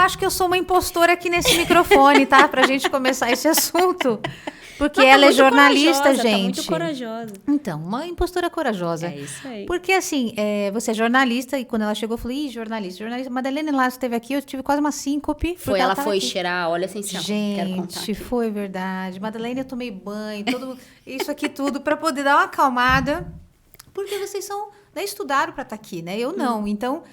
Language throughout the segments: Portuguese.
acho que eu sou uma impostora aqui nesse microfone, tá? Pra gente começar esse assunto. Porque Mas ela tá é jornalista, corajosa, gente. Tá muito corajosa. Então, uma impostora corajosa. É isso aí. Porque, assim, você é jornalista, e quando ela chegou, eu falei, jornalista. Madalena Lasso esteve aqui, eu tive quase uma síncope. Ela tava foi aqui. cheirar óleo essencial. Quero contar Gente, aqui. foi verdade. Madalena, eu tomei banho, isso aqui tudo, pra poder dar uma acalmada. Porque vocês estudaram pra estar aqui, né? Eu não. Então,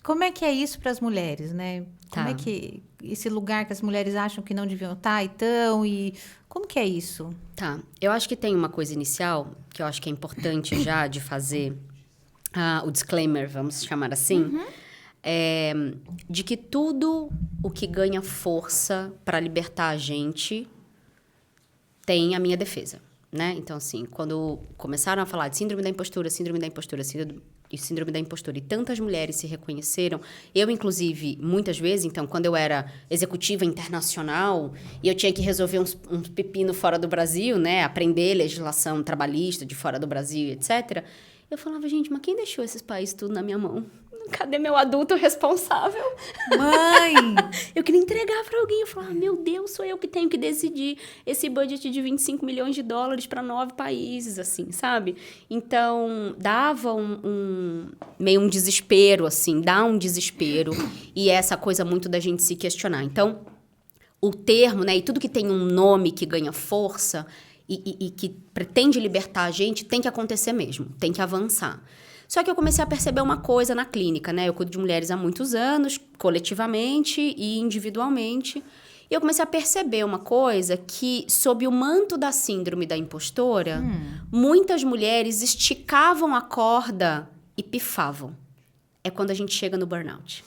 como é que é isso para as mulheres, né? Como é que esse lugar que as mulheres acham que não deviam estar e como que é isso? Tá, eu acho que tem uma coisa inicial que eu acho que é importante já de fazer o disclaimer, vamos chamar assim, de que tudo o que ganha força para libertar a gente tem a minha defesa, né? Então, assim, quando começaram a falar de síndrome da impostura, e tantas mulheres se reconheceram, eu, inclusive, muitas vezes, então, quando eu era executiva internacional e eu tinha que resolver uns pepino fora do Brasil, né, aprender legislação trabalhista de fora do Brasil, etc., eu falava, gente, mas quem deixou esses países tudo na minha mão? Cadê meu adulto responsável? Mãe! Eu queria entregar para alguém. Eu falava, meu Deus, sou eu que tenho que decidir esse budget de 25 milhões de dólares para 9 países, assim, sabe? Então, dava meio um desespero, assim, dá um desespero. E essa coisa muito da gente se questionar. Então, o termo, né, e tudo que tem um nome que ganha força e que pretende libertar a gente, tem que acontecer mesmo, tem que avançar. Só que eu comecei a perceber uma coisa na clínica, né? Eu cuido de mulheres há muitos anos, coletivamente e individualmente. E eu comecei a perceber uma coisa que, sob o manto da síndrome da impostora, muitas mulheres esticavam a corda e pifavam. É quando a gente chega no burnout,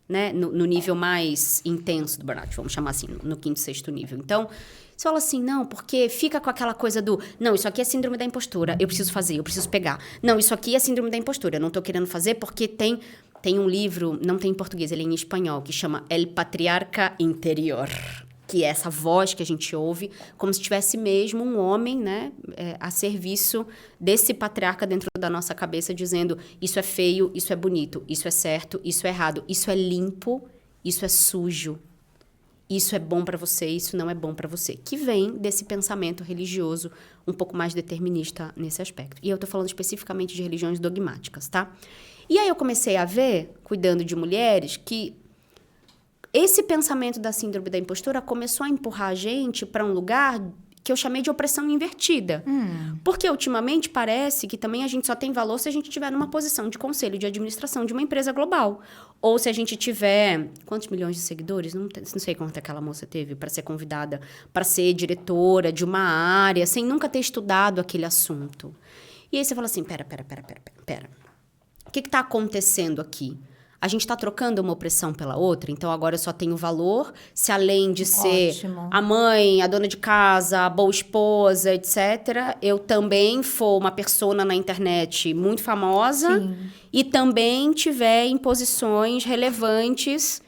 né? No nível mais intenso do burnout, vamos chamar assim, no 5º, 6º nível. Então, você fala assim, não, porque fica com aquela coisa do, não, isso aqui é síndrome da impostura, eu preciso fazer, eu preciso pegar. Não, isso aqui é síndrome da impostura, eu não tô querendo fazer porque tem um livro, não tem em português, ele é em espanhol, que chama El Patriarca Interior, que é essa voz que a gente ouve, como se tivesse mesmo um homem, né, a serviço desse patriarca dentro da nossa cabeça, dizendo, isso é feio, isso é bonito, isso é certo, isso é errado, isso é limpo, isso é sujo. Isso é bom para você, isso não é bom para você. Que vem desse pensamento religioso um pouco mais determinista nesse aspecto. E eu tô falando especificamente de religiões dogmáticas, tá? E aí eu comecei a ver, cuidando de mulheres, que esse pensamento da síndrome da impostura começou a empurrar a gente para um lugar que eu chamei de opressão invertida. Porque, ultimamente, parece que também a gente só tem valor se a gente estiver numa posição de conselho de administração de uma empresa global. Ou se a gente tiver... Quantos milhões de seguidores? Não sei quanto aquela moça teve para ser convidada para ser diretora de uma área, sem nunca ter estudado aquele assunto. E aí você fala assim, pera. O que está acontecendo aqui? A gente está trocando uma opressão pela outra, então agora eu só tenho valor se, além de ser a mãe, a dona de casa, a boa esposa, etc., eu também for uma persona na internet muito famosa. Sim. E também tiver em posições relevantes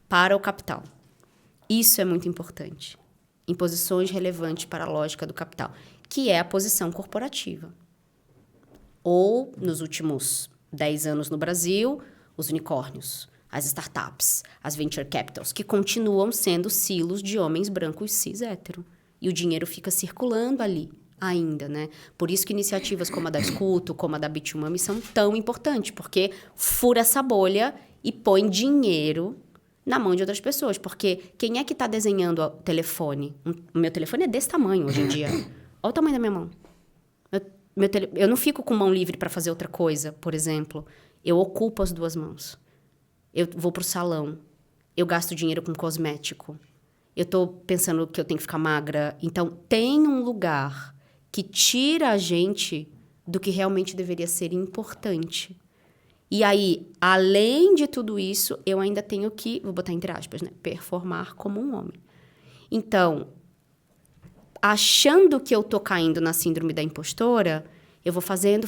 para o capital. Isso é muito importante. Em posições relevantes para a lógica do capital, que é a posição corporativa. Ou, nos últimos 10 anos no Brasil, os unicórnios, as startups, as venture capitals, que continuam sendo silos de homens brancos cis hétero. E o dinheiro fica circulando ali ainda, né? Por isso que iniciativas como a da Escuto, como a da Bitumami são tão importantes, porque fura essa bolha e põe dinheiro na mão de outras pessoas. Porque quem é que está desenhando o telefone? O meu telefone é desse tamanho hoje em dia. Olha o tamanho da minha mão. Eu não fico com mão livre para fazer outra coisa, por exemplo. Eu ocupo as 2 mãos. Eu vou pro salão. Eu gasto dinheiro com cosmético. Eu tô pensando que eu tenho que ficar magra. Então, tem um lugar que tira a gente do que realmente deveria ser importante. E aí, além de tudo isso, eu ainda tenho que, vou botar entre aspas, né, performar como um homem. Então, achando que eu tô caindo na síndrome da impostora, eu vou fazendo,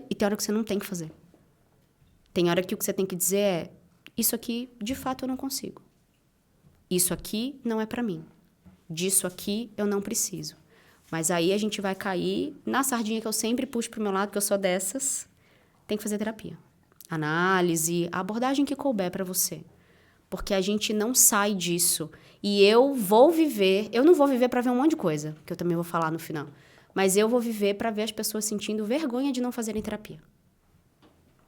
e tem hora que você não tem que fazer. Tem hora que o que você tem que dizer é, isso aqui, de fato, eu não consigo. Isso aqui não é para mim. Disso aqui eu não preciso. Mas aí a gente vai cair na sardinha que eu sempre puxo pro meu lado, que eu sou dessas, tem que fazer terapia. análise, a abordagem que couber para você. Porque a gente não sai disso. E eu vou viver... Eu não vou viver para ver um monte de coisa, que eu também vou falar no final. Mas eu vou viver para ver as pessoas sentindo vergonha de não fazerem terapia.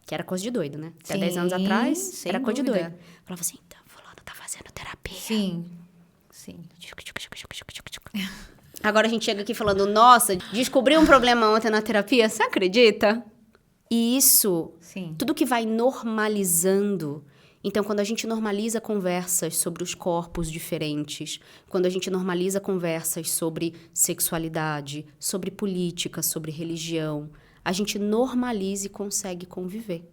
Que era coisa de doido, né? Até 10 anos atrás, era coisa de doido. Falava assim, então, fulano tá fazendo terapia. Sim. Agora a gente chega aqui falando, nossa, descobri um problema ontem na terapia, você acredita? E isso, Sim. tudo que vai normalizando. Então, quando a gente normaliza conversas sobre os corpos diferentes, quando a gente normaliza conversas sobre sexualidade, sobre política, sobre religião, a gente normaliza e consegue conviver.